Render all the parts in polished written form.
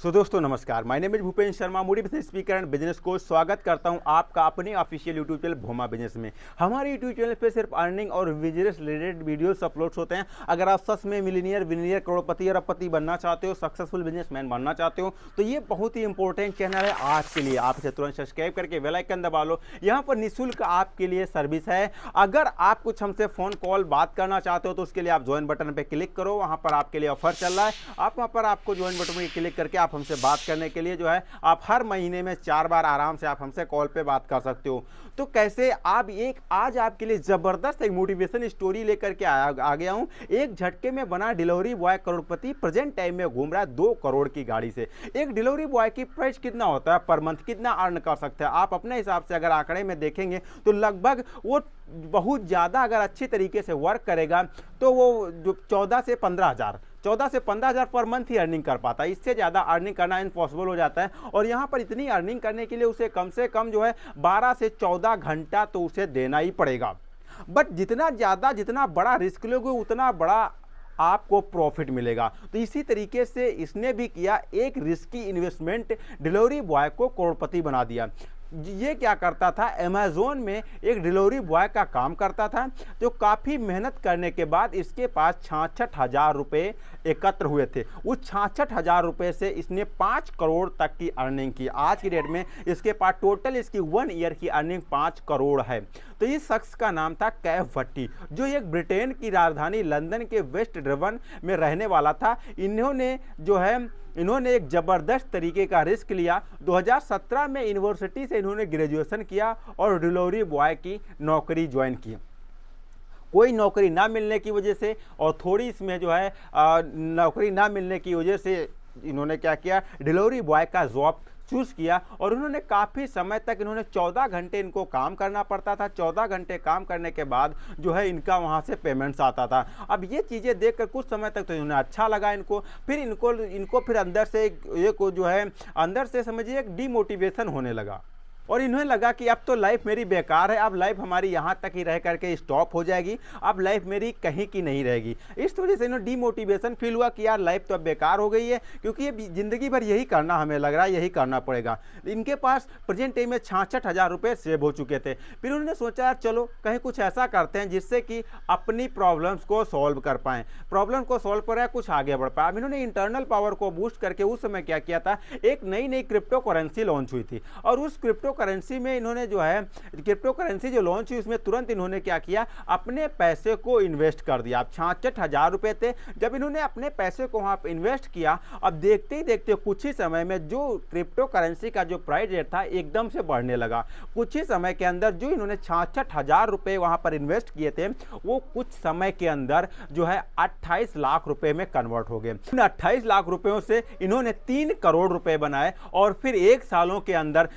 सो दोस्तों नमस्कार, my name is Bhupendra Sharma, motivational speaker and business coach. स्वागत करता हूं आपका अपने ऑफिशियल यूट्यूब चैनल भूमा बिजनेस में। हमारे यूट्यूब चैनल पे सिर्फ अर्निंग और बिजनेस रिलेटेड वीडियोस अपलोड्स होते हैं। अगर आप सच में मिलीनियर करोड़पति अरबपति बनना चाहते हो, सक्सेसफुल बिजनेसमैन बनना चाहते हो, तो ये बहुत ही इंपॉर्टेंट चैनल है आज के लिए। आप इसे तुरंत सब्सक्राइब करके बेल आइकन दबा लो। यहाँ पर निःशुल्क आपके लिए सर्विस है। अगर आप कुछ हमसे फ़ोन कॉल बात करना चाहते हो तो उसके लिए आप ज्वाइन बटन पर क्लिक करो। वहाँ पर आपके लिए ऑफर चल रहा है। आप वहाँ पर आपको ज्वाइन बटन पर क्लिक करके आप हमसे बात करने के लिए जो है आप हर महीने में 4 बार आराम से आप हमसे कॉल पे बात कर सकते हो। तो कैसे आप आज आपके लिए जबरदस्त एक मोटिवेशन स्टोरी लेकर के आ गया हूं। एक झटके में बना डिलीवरी बॉय करोड़पति, प्रेजेंट टाइम में घूम रहा है 2 करोड़ की गाड़ी से। एक डिलीवरी बॉय की प्राइस कितना होता है पर मंथ, कितना अर्न कर सकता है आप अपने हिसाब से अगर आंकड़े में देखेंगे तो लगभग वो बहुत ज़्यादा अगर अच्छी तरीके से वर्क करेगा तो वो जो 14 से 15,000 पर मंथ ही अर्निंग कर पाता है। इससे ज़्यादा अर्निंग करना इम्पॉसिबल हो जाता है। और यहाँ पर इतनी अर्निंग करने के लिए उसे कम से कम जो है 12 से 14 घंटा तो उसे देना ही पड़ेगा। बट जितना बड़ा रिस्क लोगे उतना बड़ा आपको प्रॉफिट मिलेगा। तो इसी तरीके से इसने भी किया, एक रिस्की इन्वेस्टमेंट डिलीवरी बॉय को करोड़पति बना दिया। ये क्या करता था, अमेज़ोन में एक डिलीवरी बॉय का काम करता था। जो काफ़ी मेहनत करने के बाद इसके पास 66,000 रुपये एकत्र हुए थे। उस 66,000 रुपये से इसने 5 करोड़ तक की अर्निंग की। आज की डेट में इसके पास टोटल इसकी 1 ईयर की अर्निंग 5 करोड़ है। तो इस शख्स का नाम था कैव भट्टी, जो एक ब्रिटेन की राजधानी लंदन के वेस्ट ड्रेवन में रहने वाला था। इन्होंने एक ज़बरदस्त तरीके का रिस्क लिया। 2017 में यूनिवर्सिटी से इन्होंने ग्रेजुएशन किया और डिलीवरी बॉय की नौकरी ज्वाइन की। कोई नौकरी ना मिलने की वजह से और थोड़ी इसमें जो है नौकरी ना मिलने की वजह से इन्होंने क्या किया, डिलीवरी बॉय का जॉब चूज़ किया। और उन्होंने काफ़ी समय तक 14 घंटे इनको काम करना पड़ता था। 14 घंटे काम करने के बाद जो है इनका वहाँ से पेमेंट्स आता था। अब ये चीज़ें देखकर कुछ समय तक तो इन्हें अच्छा लगा। इनको फिर अंदर से समझिए एक डीमोटिवेशन होने लगा। और इन्हें लगा कि अब तो लाइफ मेरी बेकार है, अब लाइफ हमारी यहाँ तक ही रह करके स्टॉप हो जाएगी, अब लाइफ मेरी कहीं की नहीं रहेगी। इस वजह से इन्हें डीमोटिवेशन फील हुआ कि यार लाइफ तो अब बेकार हो गई है, क्योंकि ये ज़िंदगी भर यही करना, हमें लग रहा है यही करना पड़ेगा। इनके पास प्रेजेंट टाइम में 66,000 रुपये सेव हो चुके थे। फिर उन्होंने सोचा यार चलो कहीं कुछ ऐसा करते हैं जिससे कि अपनी प्रॉब्लम्स को सॉल्व कर पाएँ, प्रॉब्लम को सॉल्व कर कुछ आगे बढ़ पाए। अब इन्होंने इंटरनल पावर को बूस्ट करके उस समय क्या किया था, एक नई क्रिप्टो करेंसी लॉन्च हुई थी। और उस क्रिप्टो करेंसी में इन्होंने क्रिप्टो करेंसी जो लॉन्च हुई उसमें तुरंत इन्होंने क्या किया, अपने पैसे को इन्वेस्ट कर दिया। अब 66,000 रुपये थे। जब इन्होंने अपने पैसे को वहाँ पर इन्वेस्ट किया, अब देखते ही देखते कुछ ही समय में जो क्रिप्टो करेंसी का जो प्राइस रेट था एकदम से बढ़ने लगा। कुछ ही समय के अंदर जो इन्होंने 66,000 रुपये वहाँ पर इन्वेस्ट किए थे वो कुछ समय के अंदर जो है 28 लाख रुपए में कन्वर्ट हो गए। 28 लाख रुपयों से इन्होंने 3 करोड़ रुपए बनाए। और फिर 1 सालों के अंदर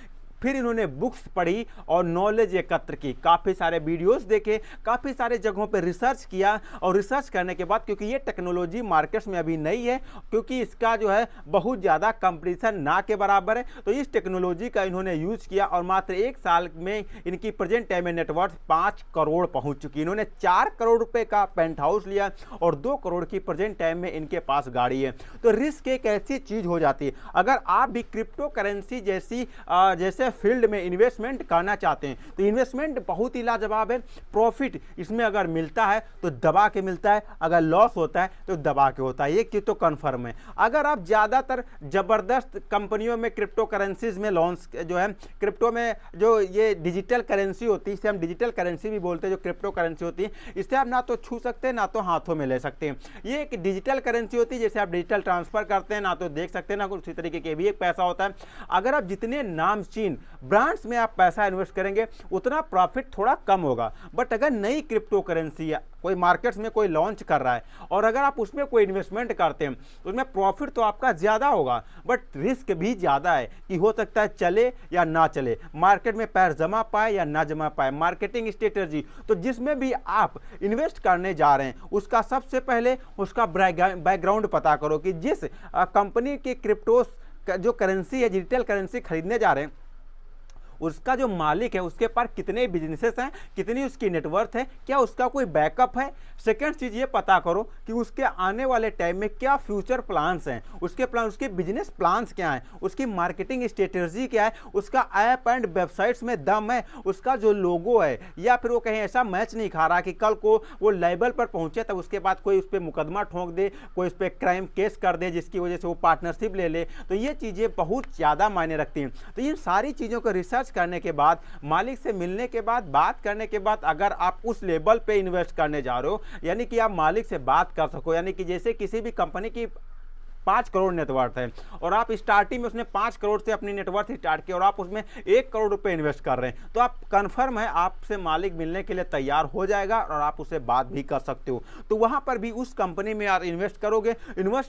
फिर इन्होंने बुक्स पढ़ी और नॉलेज एकत्र की, काफ़ी सारे वीडियोस देखे, काफ़ी सारे जगहों पे रिसर्च किया। और रिसर्च करने के बाद, क्योंकि ये टेक्नोलॉजी मार्केट्स में अभी नहीं है, क्योंकि इसका जो है बहुत ज़्यादा कंपटीशन ना के बराबर है, तो इस टेक्नोलॉजी का इन्होंने यूज़ किया। और मात्र 1 साल में इनकी प्रेजेंट टाइम में नेटवर्थ 5 करोड़ पहुँच चुकी। इन्होंने 4 करोड़ रुपये का पेंट हाउस लिया और 2 करोड़ की प्रेजेंट टाइम में इनके पास गाड़ी है। तो रिस्क एक ऐसी चीज़ हो जाती है, अगर आप भी क्रिप्टो करेंसी जैसे फील्ड में इन्वेस्टमेंट करना चाहते हैं तो इन्वेस्टमेंट बहुत ही लाजवाब है। प्रॉफिट इसमें अगर मिलता है तो दबा के मिलता है, अगर लॉस होता है तो दबा के होता है, ये चीज़ तो कन्फर्म है। अगर आप ज़्यादातर ज़बरदस्त कंपनियों में क्रिप्टो करेंसीज में लॉन्च जो है, क्रिप्टो में जो ये डिजिटल करेंसी होती है, इसे हम डिजिटल करेंसी भी बोलते हैं, जो क्रिप्टो करेंसी होती है, इससे आप ना तो छू सकते हैं ना तो हाथों में ले सकते हैं। ये एक डिजिटल करेंसी होती है, जैसे आप डिजिटल ट्रांसफ़र करते हैं, ना तो देख सकते हैं ना उसी तरीके के भी एक पैसा होता है। अगर आप जितने नामचीन ब्रांड्स में आप पैसा इन्वेस्ट करेंगे उतना प्रॉफिट थोड़ा कम होगा। बट अगर नई क्रिप्टो करेंसी या कोई मार्केट्स में कोई लॉन्च कर रहा है और अगर आप उसमें कोई इन्वेस्टमेंट करते हैं तो उसमें प्रॉफिट तो आपका ज़्यादा होगा, बट रिस्क भी ज़्यादा है कि हो सकता है चले या ना चले, मार्केट में पैर जमा पाए या ना जमा पाए। मार्केटिंग स्ट्रेटजी तो जिसमें भी आप इन्वेस्ट करने जा रहे हैं उसका सबसे पहले उसका बैकग्राउंड पता करो कि जिस कंपनी की क्रिप्टो जो करेंसी है, डिजिटल करेंसी खरीदने जा रहे हैं उसका जो मालिक है उसके पास कितने बिजनेसेस हैं, कितनी उसकी नेटवर्थ है, क्या उसका कोई बैकअप है। सेकंड चीज़ ये पता करो कि उसके आने वाले टाइम में क्या फ्यूचर प्लान्स हैं, उसके बिजनेस प्लान्स क्या हैं, उसकी मार्केटिंग स्ट्रेटेजी क्या है, उसका ऐप एंड वेबसाइट्स में दम है, उसका जो लोगो है, या फिर वो कहीं ऐसा मैच नहीं खा रहा कि कल को वो लेवल पर पहुंचे तब उसके बाद कोई उस पर मुकदमा ठोंक दे, कोई उस पर क्राइम केस कर दे जिसकी वजह से वो पार्टनरशिप ले ले। तो ये चीज़ें बहुत ज़्यादा मायने रखती हैं। तो इन सारी चीज़ों को रिसर्च करने के बाद, मालिक से मिलने के बाद, बात करने के बाद, अगर आप उस लेवल पे इन्वेस्ट करने जा रहे हो, यानी कि आप मालिक से बात कर सको, यानी कि जैसे किसी भी कंपनी की 5 करोड़ नेटवर्थ है और आप स्टार्टिंग में उसने 5 करोड़ से अपनी नेटवर्थ स्टार्ट किया और आप उसमें 1 करोड़ रुपए इन्वेस्ट कर रहे हैं, तो आप कंफर्म है आपसे मालिक मिलने के लिए तैयार हो जाएगा और आप उससे बात भी कर सकते हो। तो वहां पर भी उस कंपनी में आप इन्वेस्ट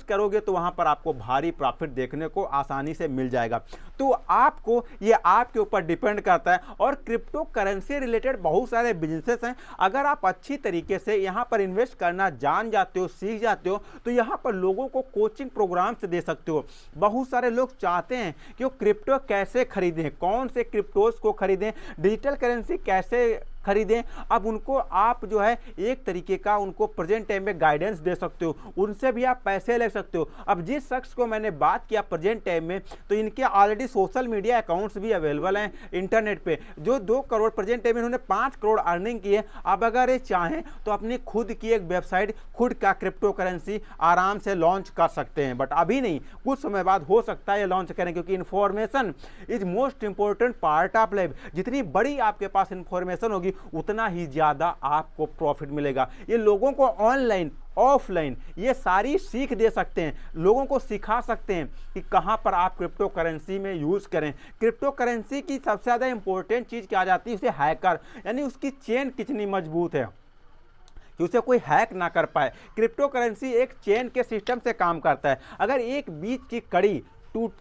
करोगे तो वहां पर आपको भारी प्रॉफिट देखने को आसानी से मिल जाएगा। तो आपको ये आपके ऊपर डिपेंड करता है। और क्रिप्टो करेंसी रिलेटेड बहुत सारे बिजनेसेस हैं, अगर आप अच्छी तरीके से यहाँ पर इन्वेस्ट करना जान जाते हो, सीख जाते हो, तो यहाँ पर लोगों को कोचिंग प्रोग्राम से दे सकते हो। बहुत सारे लोग चाहते हैं कि वो क्रिप्टो कैसे खरीदें, कौन से क्रिप्टोज को खरीदें, डिजिटल करेंसी कैसे खरीदें। अब उनको आप जो है एक तरीके का उनको प्रेजेंट टाइम में गाइडेंस दे सकते हो, उनसे भी आप पैसे ले सकते हो। अब जिस शख्स को मैंने बात किया प्रेजेंट टाइम में, तो इनके ऑलरेडी सोशल मीडिया अकाउंट्स भी अवेलेबल हैं इंटरनेट पे, जो 2 करोड़ प्रेजेंट टाइम में इन्होंने 5 करोड़ अर्निंग की है। अब अगर ये चाहें तो अपनी खुद की एक वेबसाइट, खुद का क्रिप्टो करेंसी आराम से लॉन्च कर सकते हैं, बट अभी नहीं, कुछ समय बाद हो सकता है ये लॉन्च करें, क्योंकि information is most important part of life. जितनी बड़ी आपके पास इंफॉर्मेशन होगी उतना ही ज्यादा आपको प्रॉफिट मिलेगा। ये लोगों को ऑनलाइन ऑफलाइन ये सारी सीख दे सकते हैं, लोगों को सिखा सकते हैं कि कहां पर आप क्रिप्टो करेंसी में यूज करें। क्रिप्टो करेंसी की सबसे ज्यादा इंपॉर्टेंट चीज क्या आ जाती है, उसे हैकर, यानी उसकी चेन कितनी मजबूत है कि उसे कोई हैक ना कर पाए। क्रिप्टो करेंसी एक चेन के सिस्टम से काम करता है। अगर एक बीच की कड़ी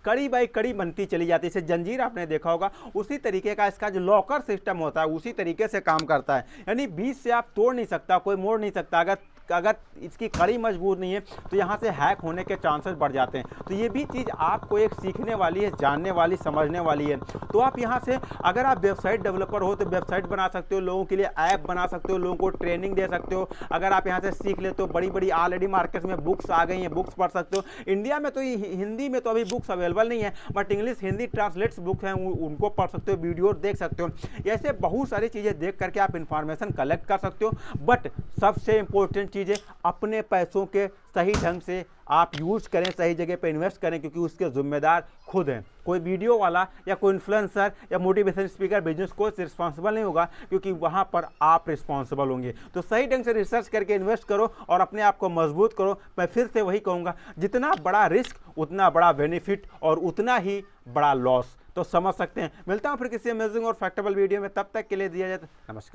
कड़ी बाई कड़ी बनती चली जाती है, जैसे जंजीर आपने देखा होगा, उसी तरीके का इसका जो लॉकर सिस्टम होता है उसी तरीके से काम करता है, यानी बीच से आप तोड़ नहीं सकता, कोई मोड़ नहीं सकता। अगर इसकी कड़ी मजबूत नहीं है तो यहाँ से हैक होने के चांसेस बढ़ जाते हैं। तो ये भी चीज़ आपको एक सीखने वाली है, जानने वाली, समझने वाली है। तो आप यहाँ से अगर आप वेबसाइट डेवलपर हो तो वेबसाइट बना सकते हो, लोगों के लिए ऐप बना सकते हो, लोगों को ट्रेनिंग दे सकते हो। अगर आप यहाँ से सीख लेते हो, बड़ी बड़ी ऑलरेडी मार्केट में बुक्स आ गई हैं, बुक्स पढ़ सकते हो। इंडिया में तो हिंदी में तो अभी बुक्स अवेलेबल नहीं है, but English Hindi translates book हैं, उनको पढ़ सकते हो, वीडियो देख सकते हो। ऐसे बहुत सारी चीज़ें देख करके आप इंफॉर्मेशन कलेक्ट कर सकते हो। बट सबसे इंपॉर्टेंट चीज़ें, अपने पैसों के सही ढंग से आप यूज करें, सही जगह पे इन्वेस्ट करें, क्योंकि उसके जिम्मेदार खुद हैं। कोई वीडियो वाला या कोई इन्फ्लुएंसर या motivation speaker, business coach responsible नहीं होगा, क्योंकि वहां पर आप रिस्पॉन्सिबल होंगे। तो सही ढंग से रिसर्च करके इन्वेस्ट करो और अपने आप को मजबूत करो। मैं फिर से वही कहूँगा, जितना बड़ा रिस्क उतना बड़ा बेनिफिट और उतना ही बड़ा लॉस। तो समझ सकते हैं। मिलता हूँ फिर किसी अमेजिंग और फैक्टेबल वीडियो में, तब तक के लिए दिया जाए नमस्कार।